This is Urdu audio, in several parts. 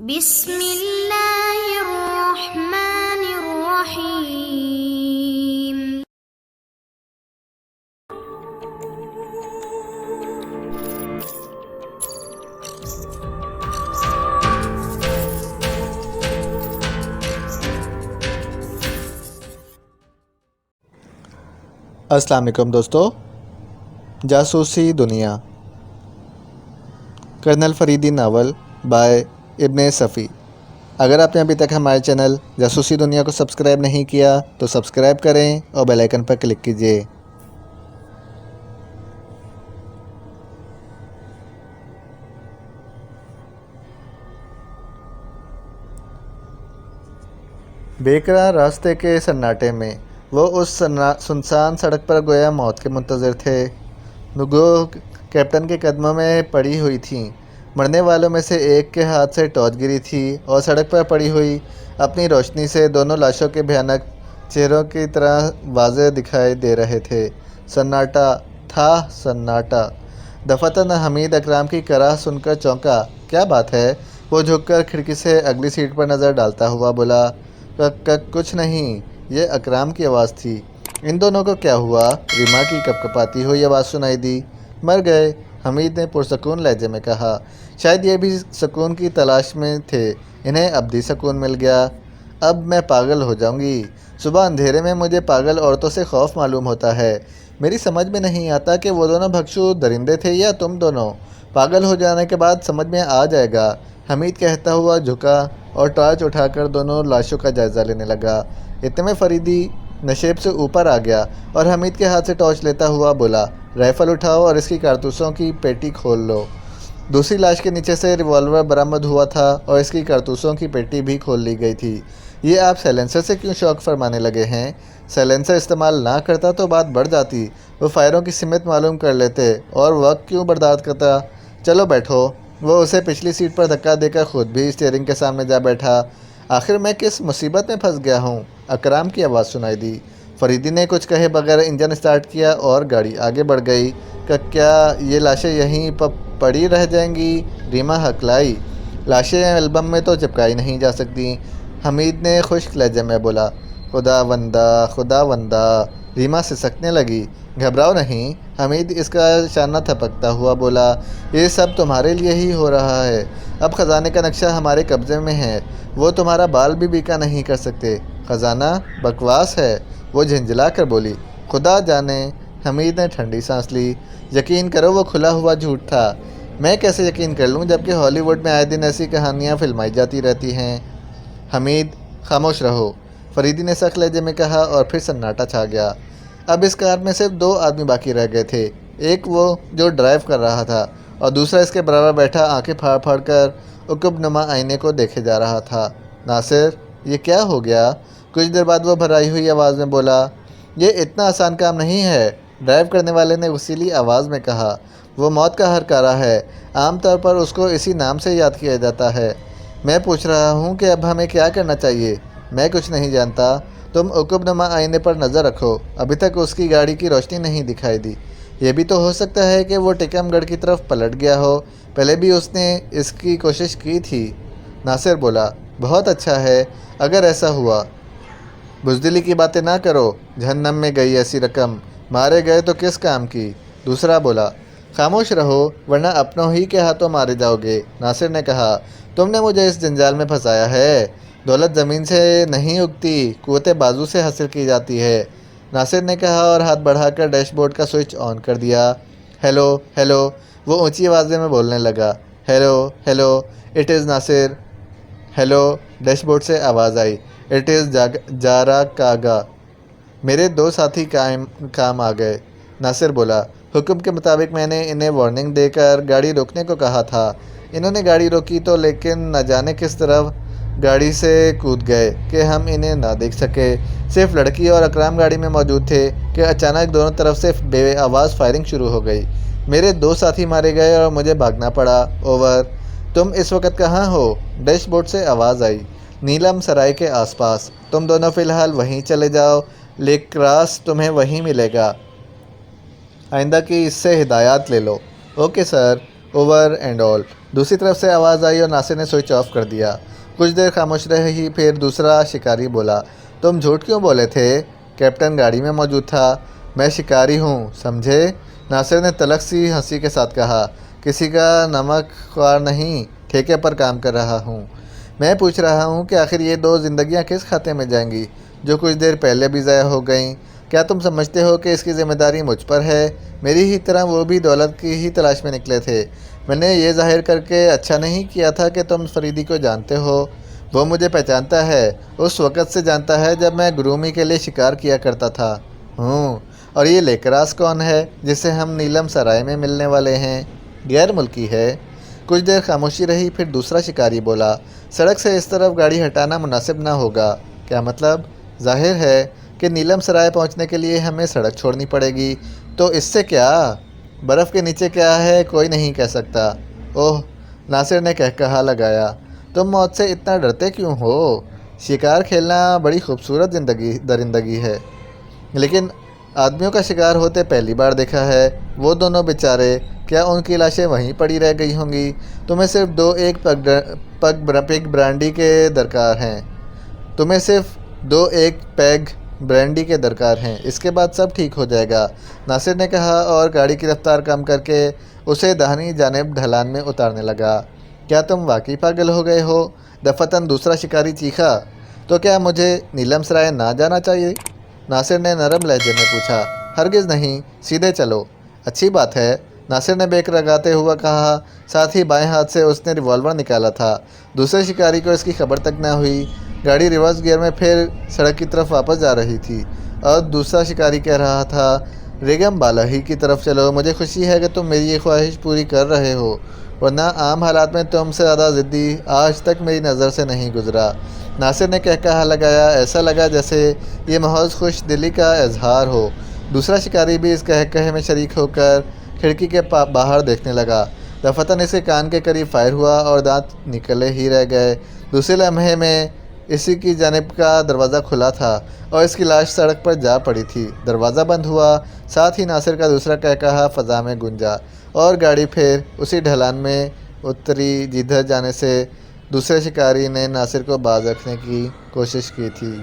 بسم اللہ الرحمن الرحیم۔ السلام علیکم دوستو، جاسوسی دنیا، کرنل فریدی ناول بائے ابن صفی۔ اگر آپ نے ابھی تک ہمارے چینل جاسوسی دنیا کو سبسکرائب نہیں کیا تو سبسکرائب کریں اور بیل آئیکن پر کلک کیجیے۔ بےقرار راستے کے سناٹے میں وہ اس سنسان سڑک پر گویا موت کے منتظر تھے۔ نگوہ کیپٹن کے قدموں میں پڑی ہوئی تھیں۔ مرنے والوں میں سے ایک کے ہاتھ سے ٹارچ گری تھی اور سڑک پر پڑی ہوئی اپنی روشنی سے دونوں لاشوں کے بھیانک چہروں کی طرح واضح دکھائی دے رہے تھے۔ سناٹا تھا، سناٹا۔ دفعتاً حمید اکرام کی کراہ سن کر چونکا۔ کیا بات ہے؟ وہ جھک کر کھڑکی سے اگلی سیٹ پر نظر ڈالتا ہوا بولا، کچھ نہیں، یہ اکرام کی آواز تھی۔ ان دونوں کو کیا ہوا؟ ریما کی کپکپاتی ہوئی آواز سنائی دی۔ مر گئے، حمید نے پرسکون لہجے میں کہا۔ شاید یہ بھی سکون کی تلاش میں تھے، انہیں ابدی سکون مل گیا۔ اب میں پاگل ہو جاؤں گی۔ صبح اندھیرے میں مجھے پاگل عورتوں سے خوف معلوم ہوتا ہے۔ میری سمجھ میں نہیں آتا کہ وہ دونوں بھکشو درندے تھے یا تم دونوں۔ پاگل ہو جانے کے بعد سمجھ میں آ جائے گا، حمید کہتا ہوا جھکا اور ٹارچ اٹھا کر دونوں لاشوں کا جائزہ لینے لگا۔ اتنے میں فریدی نشیب سے اوپر آ گیا اور حمید کے ہاتھ سے ٹارچ لیتا ہوا بولا، رائفل اٹھاؤ اور اس کی کارتوسوں کی پیٹی کھول لو۔ دوسری لاش کے نیچے سے ریوالور برآمد ہوا تھا اور اس کی کارتوسوں کی پیٹی بھی کھول لی گئی تھی۔ یہ آپ سائلنسر سے کیوں شوق فرمانے لگے ہیں؟ سائلنسر استعمال نہ کرتا تو بات بڑھ جاتی، وہ فائروں کی سمت معلوم کر لیتے اور وقت کیوں برباد کرتا۔ چلو بیٹھو۔ وہ اسے پچھلی سیٹ پر دھکا دے کر خود بھی اسٹیئرنگ کے سامنے جا بیٹھا۔ آخر میں کس مصیبت میں پھنس گیا ہوں؟ اکرام کی آواز سنائی دی۔ فریدی نے کچھ کہے بغیر انجن سٹارٹ کیا اور گاڑی آگے بڑھ گئی۔ کیا یہ لاشیں یہیں پڑی رہ جائیں گی؟ ریما ہکلائی۔ لاشیں البم میں تو چپکائی نہیں جا سکتی، حمید نے خشک لہجے میں بولا۔ خداوندہ، ریما سسکنے لگی۔ گھبراؤ نہیں، حمید اس کا شانہ تھپکتا ہوا بولا، یہ سب تمہارے لیے ہی ہو رہا ہے۔ اب خزانے کا نقشہ ہمارے قبضے میں ہے، وہ تمہارا بال بھی بیکا نہیں کر سکتے۔ خزانہ؟ بکواس ہے، وہ جھنجھلا کر بولی۔ خدا جانے، حمید نے ٹھنڈی سانس لی۔ یقین کرو وہ کھلا ہوا جھوٹ تھا۔ میں کیسے یقین کر لوں جبکہ ہالی ووڈ میں آئے دن ایسی کہانیاں فلمائی جاتی رہتی ہیں؟ حمید، خاموش رہو، فریدی نے سخت لہجے میں کہا اور پھر سناٹا چھا گیا۔ اب اس کار میں صرف دو آدمی باقی رہ گئے تھے، ایک وہ جو ڈرائیو کر رہا تھا اور دوسرا اس کے برابر بیٹھا آنکھیں پھاڑ پھاڑ کر عقب نما آئینے کو دیکھے جا رہا تھا۔ ناصر، یہ کیا ہو گیا؟ کچھ دیر بعد وہ بھرائی ہوئی آواز میں بولا، یہ اتنا آسان کام نہیں ہے، ڈرائیو کرنے والے نے وسیلی آواز میں کہا۔ وہ موت کا ہرکارہ ہے، عام طور پر اس کو اسی نام سے یاد کیا جاتا ہے۔ میں پوچھ رہا ہوں کہ اب ہمیں کیا کرنا چاہیے؟ میں کچھ نہیں جانتا، تم عقب نما آئینے پر نظر رکھو، ابھی تک اس کی گاڑی کی روشنی نہیں دکھائی دی۔ یہ بھی تو ہو سکتا ہے کہ وہ ٹیکم گڑھ کی طرف پلٹ گیا ہو، پہلے بھی اس نے اس کی کوشش کی تھی۔ ناصر بولا، بہت اچھا ہے اگر ایسا ہوا۔ بزدلی کی باتیں نہ کرو، جہنم میں گئی ایسی رقم، مارے گئے تو کس کام کی؟ دوسرا بولا، خاموش رہو ورنہ اپنوں ہی کے ہاتھوں مارے جاؤ گے۔ ناصر نے کہا، تم نے مجھے اس جنجال میں پھنسایا ہے، دولت زمین سے نہیں اگتی، قوت بازو سے حاصل کی جاتی ہے، ناصر نے کہا اور ہاتھ بڑھا کر ڈیش بورڈ کا سوئچ آن کر دیا۔ ہیلو ہیلو، وہ اونچی آواز میں بولنے لگا۔ Hello hello, it is Nasir. Hello, dash board سے آواز آئی۔ اٹ از جارا کاگا، میرے دو ساتھی کام آ گئے۔ ناصر بولا، حکم کے مطابق میں نے انہیں وارننگ دے کر گاڑی روکنے کو کہا تھا، انہوں نے گاڑی روکی تو لیکن نہ جانے کس طرف گاڑی سے کود گئے کہ ہم انہیں نہ دیکھ سکے۔ صرف لڑکی اور اکرام گاڑی میں موجود تھے کہ اچانک دونوں طرف سے بے آواز فائرنگ شروع ہو گئی، میرے دو ساتھی مارے گئے اور مجھے بھاگنا پڑا۔ اوور۔ تم اس وقت کہاں ہو؟ ڈیش بورڈ سے آواز آئی۔ نیلم سرائے کے آس پاس، تم دونوں فی الحال وہیں چلے جاؤ، لیک کراس تمہیں وہیں ملے گا، آئندہ کی اس سے ہدایات لے لو۔ Okay sir, over and all. دوسری طرف سے آواز آئی اور ناصر نے سوئچ آف کر دیا۔ کچھ دیر خاموش رہی، پھر دوسرا شکاری بولا، تم جھوٹ کیوں بولے تھے؟ کیپٹن گاڑی میں موجود تھا۔ میں شکاری ہوں، سمجھے؟ ناصر نے تلخ سی ہنسی کے ساتھ کہا، کسی کا نمک خوار نہیں، ٹھیکے پر کام کر رہا ہوں۔ میں پوچھ رہا ہوں کہ آخر یہ 2 زندگیاں کس کھاتے میں جائیں گی جو کچھ دیر پہلے بھی ضائع ہو گئیں؟ کیا تم سمجھتے ہو کہ اس کی ذمہ داری مجھ پر ہے؟ میری ہی طرح وہ بھی دولت کی ہی تلاش میں نکلے تھے۔ میں نے یہ ظاہر کر کے اچھا نہیں کیا تھا کہ تم فریدی کو جانتے ہو۔ وہ مجھے پہچانتا ہے، اس وقت سے جانتا ہے جب میں گرومی کے لیے شکار کیا کرتا تھا۔ اور یہ لیکراس کون ہے جسے ہم نیلم سرائے میں ملنے والے ہیں؟ غیر ملکی ہے۔ کچھ دیر خاموشی رہی، پھر دوسرا شکاری بولا، سڑک سے اس طرف گاڑی ہٹانا مناسب نہ ہوگا۔ کیا مطلب؟ ظاہر ہے کہ نیلم سرائے پہنچنے کے لیے ہمیں سڑک چھوڑنی پڑے گی، تو اس سے کیا؟ برف کے نیچے کیا ہے کوئی نہیں کہہ سکتا۔ اوہ، ناصر نے کہا لگایا، تم موت سے اتنا ڈرتے کیوں ہو؟ شکار کھیلنا بڑی خوبصورت درندگی ہے، لیکن آدمیوں کا شکار ہوتے پہلی بار دیکھا ہے۔ وہ دونوں بیچارے، کیا ان کی لاشیں وہیں پڑی رہ گئی ہوں گی؟ تمہیں صرف 2-1 پیگ برانڈی کے درکار ہیں۔ تمہیں صرف 2-1 پیگ برانڈی کے درکار ہیں، اس کے بعد سب ٹھیک ہو جائے گا، ناصر نے کہا اور گاڑی کی رفتار کم کر کے اسے داہنی جانب ڈھلان میں اتارنے لگا۔ کیا تم واقعی پاگل ہو گئے ہو؟ دفعتاً دوسرا شکاری چیخا۔ تو کیا مجھے نیلم سرائے نہ جانا چاہیے؟ ناصر نے نرم لہجے میں پوچھا۔ ہرگز نہیں، سیدھے چلو۔ اچھی بات ہے، ناصر نے بیک لگاتے ہوا کہا، ساتھ ہی بائیں ہاتھ سے اس نے ریوالور نکالا تھا۔ دوسرے شکاری کو اس کی خبر تک نہ ہوئی۔ گاڑی ریورس گیئر میں پھر سڑک کی طرف واپس جا رہی تھی اور دوسرا شکاری کہہ رہا تھا، ریگم بالا ہی کی طرف چلو۔ مجھے خوشی ہے کہ تم میری یہ خواہش پوری کر رہے ہو، ورنہ عام حالات میں تم سے زیادہ ضدی آج تک میری نظر سے نہیں گزرا۔ ناصر نے کہا لگایا، ایسا لگا جیسے یہ محض خوش دلی کا اظہار ہو۔ دوسرا شکاری بھی اس کہے میں شریک ہو کر کھڑکی کے باہر دیکھنے لگا۔ دفعتاً اس کے کان کے قریب فائر ہوا اور دانت نکلے ہی رہ گئے۔ دوسرے لمحے میں اسی کی جانب کا دروازہ کھلا تھا اور اس کی لاش سڑک پر جا پڑی تھی۔ دروازہ بند ہوا، ساتھ ہی ناصر کا دوسرا کہا فضا میں گونجا اور گاڑی پھر اسی ڈھلان میں اتری جدھر جانے سے دوسرے شکاری نے ناصر کو باز رکھنے کی کوشش کی تھی۔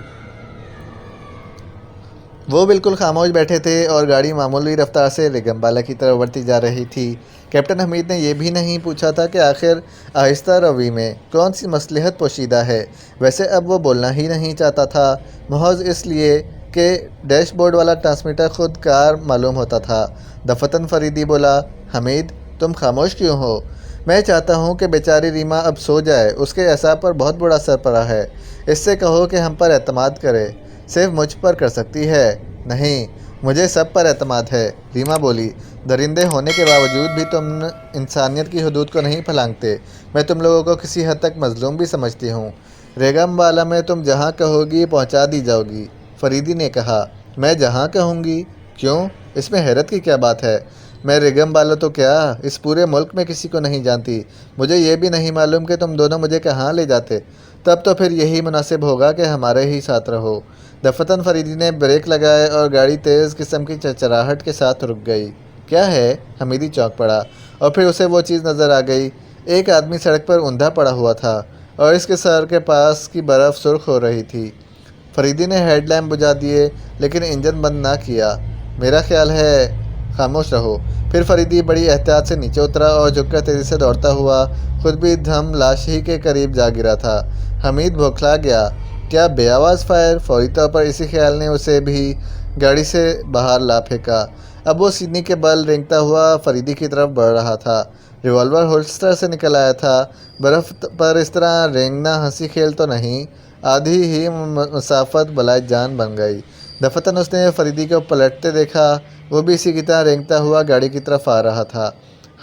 وہ بالکل خاموش بیٹھے تھے اور گاڑی معمولی رفتار سے ریگم بالا کی طرف بڑھتی جا رہی تھی۔ کیپٹن حمید نے یہ بھی نہیں پوچھا تھا کہ آخر آہستہ روی میں کون سی مصلحت پوشیدہ ہے۔ ویسے اب وہ بولنا ہی نہیں چاہتا تھا، محض اس لیے کہ ڈیش بورڈ والا ٹرانسمیٹر خود کار معلوم ہوتا تھا۔ دفعتاً فریدی بولا، حمید تم خاموش کیوں ہو؟ میں چاہتا ہوں کہ بیچاری ریما اب سو جائے، اس کے اعصاب پر بہت بڑا اثر پڑا ہے۔ اس سے کہو کہ ہم پر اعتماد کرے۔ صرف مجھ پر کر سکتی ہے؟ نہیں، مجھے سب پر اعتماد ہے، ریما بولی۔ درندے ہونے کے باوجود بھی تم انسانیت کی حدود کو نہیں پھلانگتے۔ میں تم لوگوں کو کسی حد تک مظلوم بھی سمجھتی ہوں۔ ریگم بالا میں تم جہاں کہو گی پہنچا دی جاؤ گی، فریدی نے کہا۔ میں جہاں کہوں گی؟ کیوں؟ اس میں حیرت کی کیا بات ہے؟ میں ریگم بالا تو کیا اس پورے ملک میں کسی کو نہیں جانتی۔ مجھے یہ بھی نہیں معلوم کہ تم دونوں مجھے کہاں لے جاتے۔ تب تو پھر یہی مناسب ہوگا کہ ہمارے ہی ساتھ رہو۔ دفعتاً فریدی نے بریک لگائے اور گاڑی تیز قسم کی چرچراہٹ کے ساتھ رک گئی۔ کیا ہے؟ حمیدی چونک پڑا اور پھر اسے وہ چیز نظر آ گئی۔ ایک آدمی سڑک پر اوندا پڑا ہوا تھا اور اس کے سر کے پاس کی برف سرخ ہو رہی تھی۔ فریدی نے ہیڈ لیمپ بجھا دیے لیکن انجن بند نہ کیا۔ میرا خیال ہے خاموش رہو۔ پھر فریدی بڑی احتیاط سے نیچے اترا اور جھک کر تیزی سے دوڑتا ہوا خود بھی دھم لاش ہی کے قریب جا گرا تھا۔ حمید بھوکھلا گیا۔ کیا بے آواز فائر؟ فوری طور پر اسی خیال نے اسے بھی گاڑی سے باہر لا پھینکا۔ اب وہ سینے کے بل رینگتا ہوا فریدی کی طرف بڑھ رہا تھا۔ ریوالور ہولسٹر سے نکل آیا تھا۔ برف پر اس طرح رینگنا ہنسی کھیل تو نہیں، آدھی ہی مسافت بلائے جان بن گئی۔ دفعتاً اس نے فریدی کو پلٹتے دیکھا، وہ بھی اسی کی طرح رینگتا ہوا گاڑی کی طرف آ رہا تھا۔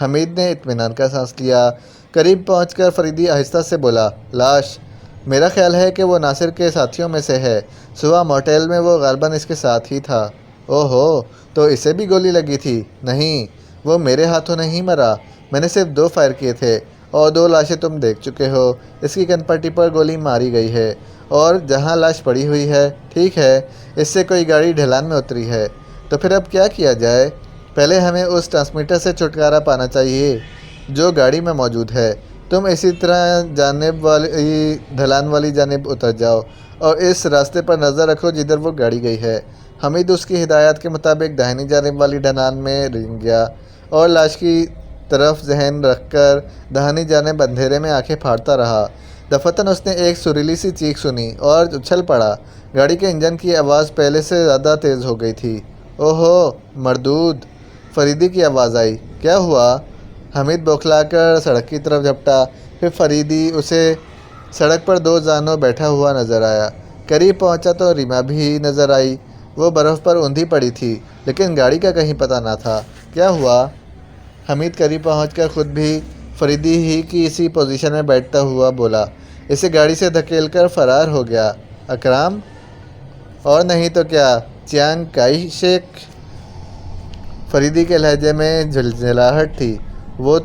حمید نے اطمینان کا سانس لیا۔ قریب پہنچ کر فریدی آہستہ سے بولا، لاش؟ میرا خیال ہے کہ وہ ناصر کے ساتھیوں میں سے ہے۔ صبح موٹیل میں وہ غالباً اس کے ساتھ ہی تھا۔ اوہ ہو، تو اسے بھی گولی لگی تھی؟ نہیں، وہ میرے ہاتھوں نہیں مرا، میں نے صرف 2 فائر کیے تھے اور 2 لاشیں تم دیکھ چکے ہو۔ اس کی کن پٹی پر گولی ماری گئی ہے اور جہاں لاش پڑی ہوئی ہے، ٹھیک ہے، اس سے کوئی گاڑی ڈھلان میں اتری ہے۔ تو پھر اب کیا کیا جائے؟ پہلے ہمیں اس ٹرانسمیٹر سے چھٹکارا پانا چاہیے۔ جو گاڑی میں موجود ہے۔ تم اسی طرح جانب والی ڈھلان والی جانب اتر جاؤ اور اس راستے پر نظر رکھو جدھر وہ گاڑی گئی ہے۔ حمید اس کی ہدایات کے مطابق داہنی جانب والی ڈھلان میں رنگ گیا اور لاش کی طرف ذہن رکھ کر داہنی جانب اندھیرے میں آنکھیں پھاڑتا رہا۔ دفعتاً اس نے ایک سریلی سی چیخ سنی اور اچھل پڑا۔ گاڑی کے انجن کی آواز پہلے سے زیادہ تیز ہو گئی تھی۔ اوہو مردود! فریدی کی آواز آئی۔ کیا ہوا؟ حمید بوکھلا کر سڑک کی طرف جھپٹا۔ پھر فریدی اسے سڑک پر دو زانوں بیٹھا ہوا نظر آیا۔ قریب پہنچا تو ریما بھی نظر آئی۔ وہ برف پر اوندھی پڑی تھی لیکن گاڑی کا کہیں پتہ نہ تھا۔ کیا ہوا؟ حمید قریب پہنچ کر خود بھی فریدی ہی کی اسی پوزیشن میں بیٹھتا ہوا بولا، اسے گاڑی سے دھکیل کر فرار ہو گیا۔ اکرام؟ اور نہیں تو کیا، چیانگ کائی شیک؟ فریدی کے لہجے میں جھلجھلاہٹ تھی۔ وہ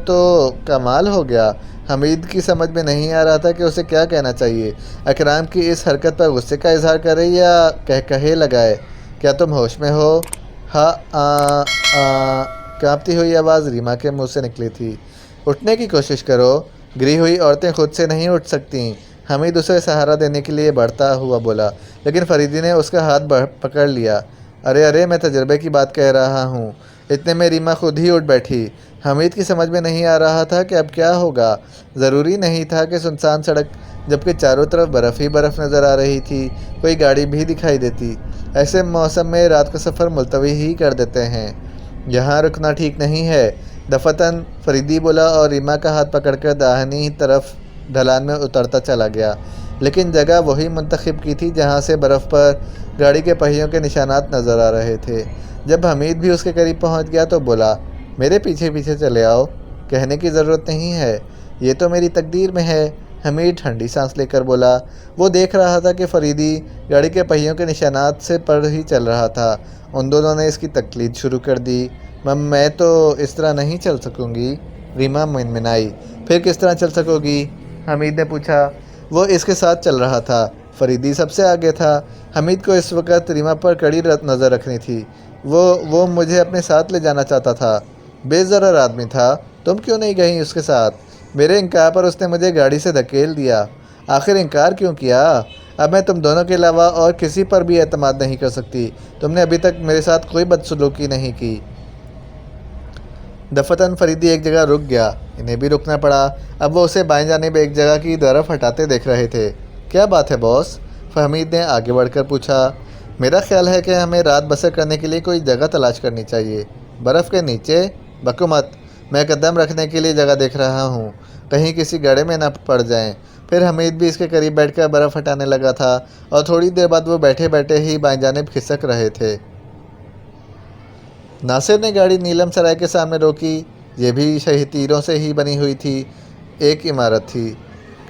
تو کمال ہو گیا۔ حمید کی سمجھ میں نہیں آ رہا تھا کہ اسے کیا کہنا چاہیے۔ اکرام کی اس حرکت پر غصے کا اظہار کرے یا کہے لگائے، کیا تم ہوش میں ہو؟ ہاں کانپتی ہوئی آواز ریما کے منہ سے نکلی تھی۔ اٹھنے کی کوشش کرو، گری ہوئی عورتیں خود سے نہیں اٹھ سکتیں۔ حمید اسے سہارا دینے کے لیے بڑھتا ہوا بولا، لیکن فریدی نے اس کا ہاتھ پکڑ لیا۔ ارے میں تجربے کی بات کہہ رہا ہوں۔ اتنے میں ریما خود ہی اٹھ بیٹھی۔ حمید کی سمجھ میں نہیں آ رہا تھا کہ اب کیا ہوگا۔ ضروری نہیں تھا کہ سنسان سڑک جبکہ چاروں طرف برف ہی برف نظر آ رہی تھی کوئی گاڑی بھی دکھائی دیتی۔ ایسے موسم میں رات کا سفر ملتوی ہی کر دیتے ہیں۔ یہاں رکنا ٹھیک نہیں ہے، دفعتاً فریدی بولا اور ریما کا ہاتھ پکڑ کر داہنی طرف ڈھلان میں اترتا چلا گیا، لیکن جگہ وہی منتخب کی تھی جہاں سے برف پر گاڑی کے پہیوں کے نشانات نظر آ رہے تھے۔ جب حمید بھی اس کے قریب پہنچ گیا تو بولا، میرے پیچھے پیچھے چلے آؤ، کہنے کی ضرورت نہیں ہے، یہ تو میری تقدیر میں ہے۔ حمید ٹھنڈی سانس لے کر بولا۔ وہ دیکھ رہا تھا کہ فریدی گاڑی کے پہیوں کے نشانات سے پر ہی چل رہا تھا۔ ان دونوں نے اس کی تقلید شروع کر دی۔ میں تو اس طرح نہیں چل سکوں گی، ریما منمنائی۔ پھر کس طرح چل سکو گی؟ حمید نے پوچھا۔ وہ اس کے ساتھ چل رہا تھا، فریدی سب سے آگے تھا۔ حمید کو اس وقت ریما پر کڑی نظر رکھنی تھی۔ وہ مجھے اپنے ساتھ لے جانا چاہتا تھا، بے ضرر آدمی تھا۔ تم کیوں نہیں گئی اس کے ساتھ؟ میرے انکار پر اس نے مجھے گاڑی سے دھکیل دیا۔ آخر انکار کیوں کیا؟ اب میں تم دونوں کے علاوہ اور کسی پر بھی اعتماد نہیں کر سکتی۔ تم نے ابھی تک میرے ساتھ کوئی بدسلوکی نہیں کی۔ دفعتاً فریدی ایک جگہ رک گیا، انہیں بھی رکنا پڑا۔ اب وہ اسے بائیں جانب ایک جگہ کی طرف ہٹاتے دیکھ رہے تھے۔ کیا بات ہے باس؟ حمید نے آگے بڑھ کر پوچھا۔ میرا خیال ہے کہ ہمیں رات بسر کرنے کے لیے کوئی جگہ تلاش کرنی چاہیے۔ برف کے نیچے؟ بکو مت، میں قدم رکھنے کے لیے جگہ دیکھ رہا ہوں، کہیں کسی گڑھے میں نہ پڑ جائیں۔ پھر حمید بھی اس کے قریب بیٹھ کر برف ہٹانے لگا تھا اور تھوڑی دیر بعد وہ بیٹھے بیٹھے ہی بائیں جانب کھسک رہے تھے۔ ناصر نے گاڑی نیلم سرائے کے سامنے روکی۔ یہ بھی شہی تیروں سے ہی بنی ہوئی تھی۔ ایک عمارت تھی،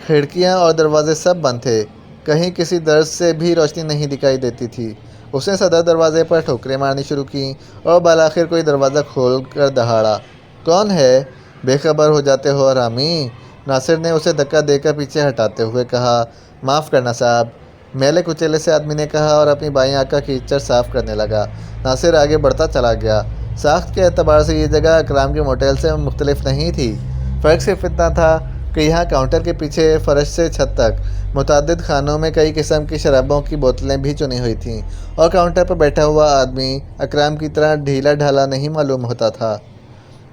کھڑکیاں اور دروازے سب بند تھے، کہیں کسی درز سے بھی روشنی نہیں دکھائی دیتی تھی۔ اس نے صدر دروازے پر ٹھوکریں مارنی شروع کیں اور بالآخر کوئی دروازہ کھول کر دہاڑا۔ کون ہے؟ بے خبر ہو جاتے ہو حرامی، ناصر نے اسے دھکا دے کر پیچھے ہٹاتے ہوئے کہا۔ معاف کرنا صاحب، میلے کچیلے سے آدمی نے کہا اور اپنی بائیں آنکھ کا کیچڑ صاف کرنے لگا۔ ناصر آگے بڑھتا چلا گیا۔ ساخت کے اعتبار سے یہ جگہ اکرام کے موٹل سے مختلف نہیں تھی۔ فرق صرف اتنا تھا کہ یہاں کاؤنٹر کے پیچھے فرش سے چھت تک متعدد خانوں میں کئی قسم کی شرابوں کی بوتلیں بھی چنی ہوئی تھیں، اور کاؤنٹر پر بیٹھا ہوا آدمی اکرام کی طرح ڈھیلا ڈھالا نہیں معلوم ہوتا تھا،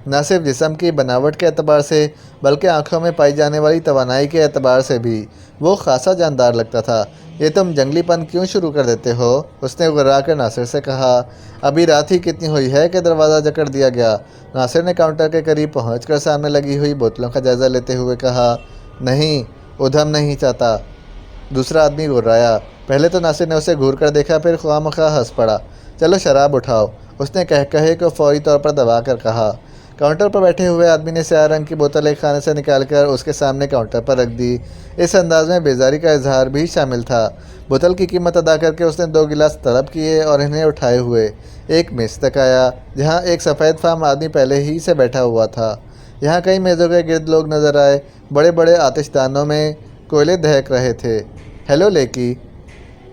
نہ صرف جسم کی بناوٹ کے اعتبار سے بلکہ آنکھوں میں پائی جانے والی توانائی کے اعتبار سے بھی وہ خاصا جاندار لگتا تھا۔ یہ تم جنگلی پن کیوں شروع کر دیتے ہو؟ اس نے گھبرا کر ناصر سے کہا۔ ابھی رات ہی کتنی ہوئی ہے کہ دروازہ جکڑ دیا گیا؟ ناصر نے کاؤنٹر کے قریب پہنچ کر سامنے لگی ہوئی بوتلوں کا جائزہ لیتے ہوئے کہا۔ نہیں، ادھم نہیں چاہتا، دوسرا آدمی گھرایا۔ پہلے تو ناصر نے اسے گھور کر دیکھا، پھر خواہ مخواہ ہنس پڑا۔ چلو شراب اٹھاؤ، اس نے کہے کو فوری طور پر دبا کر کہا۔ کاؤنٹر پر بیٹھے ہوئے آدمی نے سیاہ رنگ کی بوتل ایک خانے سے نکال کر اس کے سامنے کاؤنٹر پر رکھ دی۔ اس انداز میں بیزاری کا اظہار بھی شامل تھا۔ بوتل کی قیمت ادا کر کے اس نے 2 گلاس طلب کیے اور انہیں اٹھائے ہوئے ایک میز تک آیا جہاں ایک سفید فام آدمی پہلے ہی سے بیٹھا ہوا تھا۔ یہاں کئی میزوں کے گرد لوگ نظر آئے، بڑے بڑے آتش دانوں میں کوئلے دہک رہے تھے۔ ہیلو لیکی،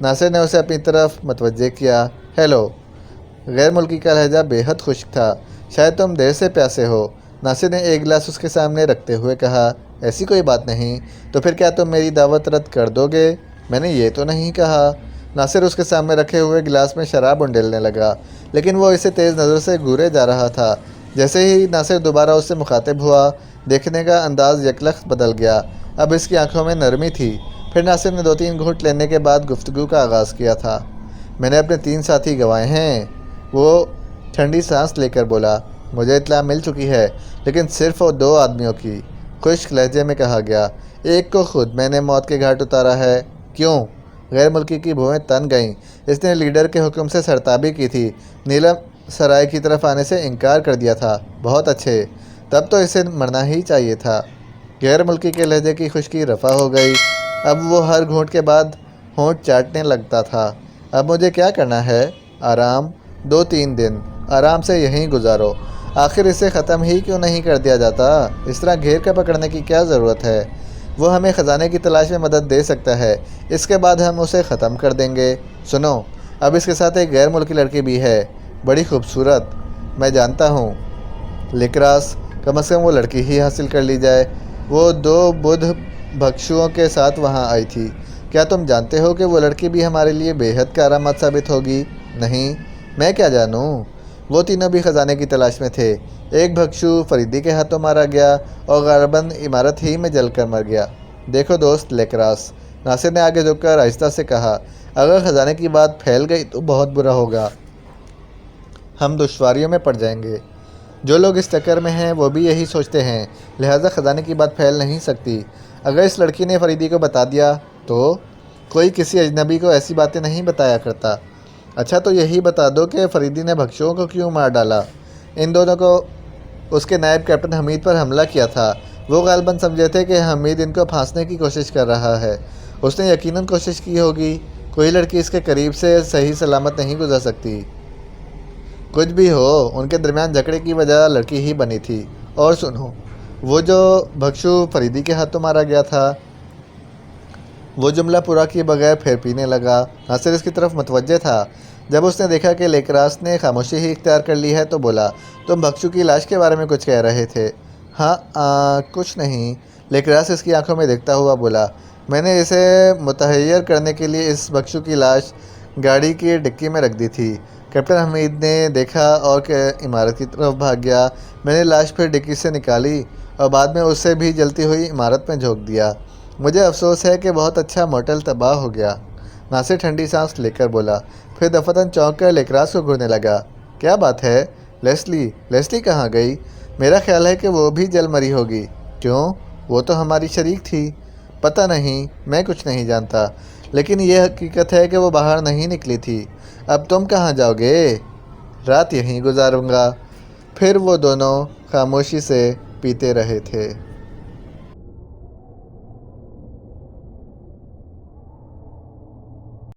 ناصر نے اسے اپنی طرف متوجہ کیا۔ ہیلو۔ غیر ملکی کا لہجہ بے حد خشک تھا۔ شاید تم دیر سے پیاسے ہو، ناصر نے ایک گلاس اس کے سامنے رکھتے ہوئے کہا، ایسی کوئی بات نہیں، تو پھر کیا تم میری دعوت رد کر دو گے؟ میں نے یہ تو نہیں کہا۔ ناصر اس کے سامنے رکھے ہوئے گلاس میں شراب انڈیلنے لگا، لیکن وہ اسے تیز نظر سے گھورے جا رہا تھا۔ جیسے ہی ناصر دوبارہ اس سے مخاطب ہوا، دیکھنے کا انداز یکلخت بدل گیا۔ اب اس کی آنکھوں میں نرمی تھی۔ پھر ناصر نے 2-3 گھونٹ لینے کے بعد گفتگو کا آغاز کیا تھا۔ میں نے اپنے 3 ساتھی گنوائے ہیں، وہ ٹھنڈی سانس لے کر بولا۔ مجھے اطلاع مل چکی ہے، لیکن صرف 2 آدمیوں کی، خشک لہجے میں کہا گیا۔ ایک کو خود میں نے موت کے گھاٹ اتارا ہے۔ کیوں؟ غیر ملکی کی بھویں تن گئیں۔ اس نے لیڈر کے حکم سے سرتابی کی تھی، نیلم سرائے کی طرف آنے سے انکار کر دیا تھا۔ بہت اچھے، تب تو اسے مرنا ہی چاہیے تھا۔ غیر ملکی کے لہجے کی خشکی رفع ہو گئی۔ اب وہ ہر گھونٹ کے بعد ہونٹ چاٹنے لگتا تھا۔ اب مجھے کیا کرنا ہے؟ آرام۔ 2-3 دن آرام سے یہیں گزارو۔ آخر اسے ختم ہی کیوں نہیں کر دیا جاتا؟ اس طرح گھیر کر پکڑنے کی کیا ضرورت ہے؟ وہ ہمیں خزانے کی تلاش میں مدد دے سکتا ہے، اس کے بعد ہم اسے ختم کر دیں گے۔ سنو، اب اس کے ساتھ ایک غیر ملکی لڑکی بھی ہے، بڑی خوبصورت۔ میں جانتا ہوں، لیکراس، کم از کم وہ لڑکی ہی حاصل کر لی جائے۔ وہ 2 بدھ بھکشوؤں کے ساتھ وہاں آئی تھی۔ کیا تم جانتے ہو کہ وہ لڑکی بھی ہمارے لیے بے حد کارآمد ثابت ہوگی؟ نہیں، میں کیا جانوں؟ وہ تینوں بھی خزانے کی تلاش میں تھے۔ ایک بھکشو فریدی کے ہاتھوں مارا گیا اور غالباً عمارت ہی میں جل کر مر گیا۔ دیکھو دوست لیکراس، ناصر نے آگے جھک کر آہستہ سے کہا، اگر خزانے کی بات پھیل گئی تو بہت برا ہوگا۔ ہم دشواریوں میں پڑ جائیں گے۔ جو لوگ اس چکر میں ہیں وہ بھی یہی سوچتے ہیں، لہٰذا خزانے کی بات پھیل نہیں سکتی۔ اگر اس لڑکی نے فریدی کو بتا دیا تو کوئی کسی اجنبی کو ایسی باتیں نہیں بتایا کرتا۔ اچھا تو یہی بتا دو کہ فریدی نے بھکشوؤں کو کیوں مار ڈالا؟ ان دونوں کو اس کے نائب کیپٹن حمید پر حملہ کیا تھا۔ وہ غالباً سمجھے تھے کہ حمید ان کو پھانسنے کی کوشش کر رہا ہے۔ اس نے یقیناً کوشش کی ہوگی۔ کوئی لڑکی اس کے قریب سے صحیح سلامت نہیں گزر سکتی۔ کچھ بھی ہو، ان کے درمیان جھگڑے کی وجہ لڑکی ہی بنی تھی۔ اور سنو، وہ جو بھکشو فریدی کے ہاتھوں مارا گیا تھا۔ وہ جملہ پورا کیے بغیر پھر پینے لگا۔ ناصر اس کی طرف متوجہ تھا۔ جب اس نے دیکھا کہ لیکراس نے خاموشی ہی اختیار کر لی ہے تو بولا، تم بھکشو کی لاش کے بارے میں کچھ کہہ رہے تھے؟ ہاں کچھ نہیں، لیکراس اس کی آنکھوں میں دیکھتا ہوا بولا، میں نے اسے متحیر کرنے کے لیے اس بھکشو کی لاش گاڑی کی ڈکی میں رکھ دی تھی۔ کیپٹن حمید نے دیکھا اور عمارت کی طرف بھاگ گیا۔ میں نے لاش پھر ڈکی سے نکالی اور بعد میں اسے بھی جلتی ہوئی عمارت میں جھونک دیا۔ مجھے افسوس ہے کہ بہت اچھا موٹل تباہ ہو گیا۔ ناصر ٹھنڈی سانس لے کر بولا، پھر دفتن چونک کر لیکراس کو گھورنے لگا۔ کیا بات ہے؟ لیسلی کہاں گئی؟ میرا خیال ہے کہ وہ بھی جل مری ہوگی۔ کیوں؟ وہ تو ہماری شریک تھی۔ پتہ نہیں، میں کچھ نہیں جانتا، لیکن یہ حقیقت ہے کہ وہ باہر نہیں نکلی تھی۔ اب تم کہاں جاؤ گے؟ رات یہیں گزاروں گا۔ پھر وہ دونوں خاموشی سے پیتے رہے تھے۔